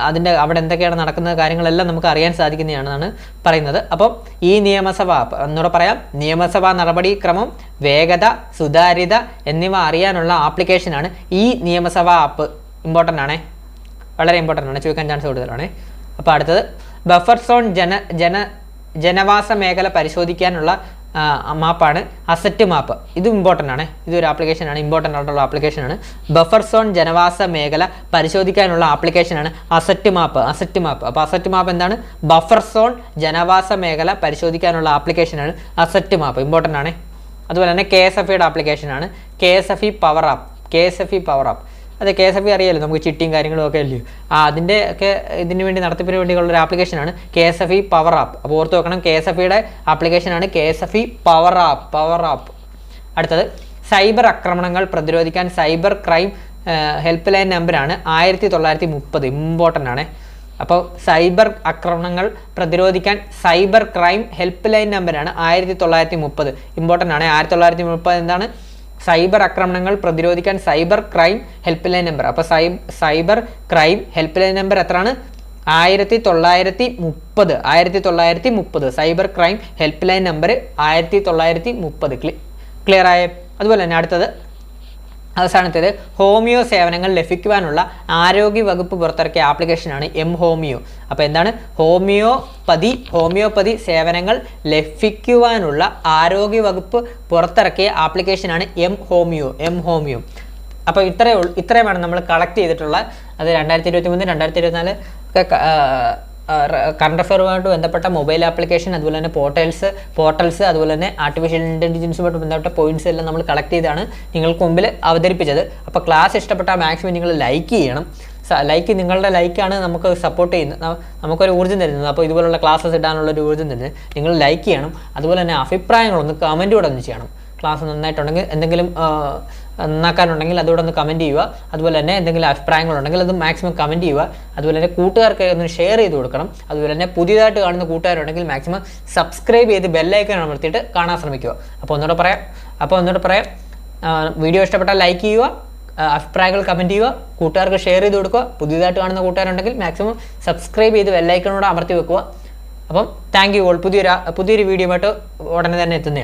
അതിൻ്റെ അവിടെ എന്തൊക്കെയാണ് നടക്കുന്ന കാര്യങ്ങളെല്ലാം നമുക്ക് അറിയാൻ സാധിക്കുന്നതാണെന്നാണ് പറയുന്നത്. അപ്പോൾ ഈ നിയമസഭാ ആപ്പ് എന്നൂടെ പറയാം. നിയമസഭാ നടപടിക്രമം, വേഗത, സുതാര്യത എന്നിവ അറിയാനുള്ള ആപ്ലിക്കേഷനാണ് ഈ നിയമസഭാ ആപ്പ്. വളരെ ഇമ്പോർട്ടൻ്റ് ആണ്. ചോദിക്കാൻ ചാൻസ് കൂടുതലാണ്. അപ്പോൾ അടുത്തത് ബഫർ സോൺ ജനവാസ മേഖല പരിശോധിക്കാനുള്ള മാപ്പാണ് അസറ്റ് മാപ്പ്. ഇതും ഇമ്പോർട്ടൻ്റ് ആണ്. ഇതൊരു ആപ്ലിക്കേഷനാണ്, ഇമ്പോർട്ടൻ്റ് ആയിട്ടുള്ള ആപ്ലിക്കേഷനാണ്. ബഫർ സോൺ ജനവാസ മേഖല പരിശോധിക്കാനുള്ള ആപ്ലിക്കേഷനാണ് അസറ്റ് മാപ്പ്. അപ്പോൾ അസറ്റ് മാപ്പ് എന്താണ്? ബഫർ സോൺ ജനവാസ മേഖല പരിശോധിക്കാനുള്ള ആപ്ലിക്കേഷനാണ് അസറ്റ് മാപ്പ്. ഇമ്പോർട്ടൻ്റ് ആണ്. അതുപോലെ തന്നെ KSFEയുടെ ആപ്ലിക്കേഷനാണ് KSFE പവർ ആപ്പ്. അത് KSFE അറിയാമല്ലോ, നമുക്ക് ചിട്ടിയും കാര്യങ്ങളും ഒക്കെ അല്ലയോ. അതിൻ്റെ ഒക്കെ നടത്തിപ്പിന് വേണ്ടിയുള്ള ഒരു ആപ്ലിക്കേഷനാണ് KSFE പവർ ആപ്പ്. അപ്പോൾ ഓർത്ത് വെക്കണം, KSFEയുടെ ആപ്ലിക്കേഷനാണ് KSFE പവർ ആപ്പ്. അടുത്തത് സൈബർ ആക്രമണങ്ങൾ പ്രതിരോധിക്കാൻ സൈബർ ക്രൈം ഹെൽപ്പ് ലൈൻ നമ്പറാണ് 1930. ഇമ്പോർട്ടൻ്റ് ആണ്. അപ്പോൾ സൈബർ ആക്രമണങ്ങൾ പ്രതിരോധിക്കാൻ സൈബർ ക്രൈം ഹെൽപ്പ് ലൈൻ നമ്പറാണ് 1930. ഇമ്പോർട്ടൻ്റ് ആണ്. 1930 എന്താണ്? സൈബർ ആക്രമണങ്ങൾ പ്രതിരോധിക്കാൻ cyber crime help line number. അപ്പോൾ cyber crime help line number എത്രയാണ്? 1930. Cyber crime help line number 1930. Clear ആയ? അതുപോലെ തന്നെ അടുത്തത് അവസാനത്തേത് ഹോമിയോ സേവനങ്ങൾ ലഭിക്കുവാനുള്ള ആരോഗ്യ വകുപ്പ് പുറത്തിറക്കിയ ആപ്ലിക്കേഷനാണ് എംഹോമിയോ. അപ്പോൾ എന്താണ്? ഹോമിയോപ്പതി സേവനങ്ങൾ ലഭിക്കുവാനുള്ള ആരോഗ്യ വകുപ്പ് പുറത്തിറക്കിയ ആപ്ലിക്കേഷനാണ് എംഹോമിയോ. അപ്പോൾ ഇത്രയുമാണ് നമ്മൾ കളക്ട് ചെയ്തിട്ടുള്ള. അത് 2023, 2024 ഒക്കെ കറണ്ട് അഫെയറുമായിട്ട് ബന്ധപ്പെട്ട മൊബൈൽ ആപ്ലിക്കേഷൻ, അതുപോലെ തന്നെ പോർട്ടൽസ്, അതുപോലെ തന്നെ ആർട്ടിഫിഷ്യൽ ഇൻ്റലിജൻസുമായിട്ട് ബന്ധപ്പെട്ട പോയിന്റ്സ് എല്ലാം നമ്മൾ കളക്ട് ചെയ്താണ് നിങ്ങൾക്ക് മുമ്പിൽ അവതരിപ്പിച്ചത്. അപ്പോൾ ക്ലാസ് ഇഷ്ടപ്പെട്ടാൽ മാക്സിമം നിങ്ങൾ ലൈക്ക് ചെയ്യണം, ലൈക്ക് നിങ്ങളുടെ ലൈക്കാണ് നമുക്ക് സപ്പോർട്ട് ചെയ്യുന്നത്, നമുക്കൊരു ഊർജ്ജം തരുന്നത്. അപ്പോൾ ഇതുപോലുള്ള ക്ലാസ്സസ് ഇടാനുള്ളൊരു ഊർജ്ജം തരുന്നത് നിങ്ങൾ ലൈക്ക് ചെയ്യണം. അതുപോലെ തന്നെ അഭിപ്രായങ്ങളൊന്ന് കമൻറ്റ് കൂടെ ഒന്ന് ചെയ്യണം. ക്ലാസ് നന്നായിട്ടുണ്ടെങ്കിൽ എന്തെങ്കിലും നന്നാക്കാനുണ്ടെങ്കിൽ അതുകൂടെ ഒന്ന് കമൻറ്റ് ചെയ്യുക. അതുപോലെ തന്നെ എന്തെങ്കിലും അഭിപ്രായങ്ങളുണ്ടെങ്കിൽ അത് മാക്സിമം കമൻറ്റ് ചെയ്യുക. അതുപോലെ തന്നെ കൂട്ടുകാർക്ക് ഒന്ന് ഷെയർ ചെയ്ത് കൊടുക്കണം. അതുപോലെ തന്നെ പുതിയതായിട്ട് കാണുന്ന കൂട്ടുകാരുണ്ടെങ്കിൽ മാക്സിമം സബ്സ്ക്രൈബ് ചെയ്ത് ബെല്ലൈക്കൺ അമർത്തിയിട്ട് കാണാൻ ശ്രമിക്കുക. അപ്പോൾ ഒന്നുകൂടെ പറയാം, വീഡിയോ ഇഷ്ടപ്പെട്ടാൽ ലൈക്ക് ചെയ്യുക, അഭിപ്രായങ്ങൾ കമൻറ്റ് ചെയ്യുക, കൂട്ടുകാർക്ക് ഷെയർ ചെയ്ത് കൊടുക്കുക. പുതിയതായിട്ട് കാണുന്ന കൂട്ടുകാരുണ്ടെങ്കിൽ മാക്സിമം സബ്സ്ക്രൈബ് ചെയ്ത് ബെല്ലൈക്കണോട് അമർത്തി വെക്കുക. അപ്പം താങ്ക് യു ഓൾ. പുതിയൊരു വീഡിയോ ആയിട്ട് ഉടനെ തന്നെ എത്തുന്നതാണ്.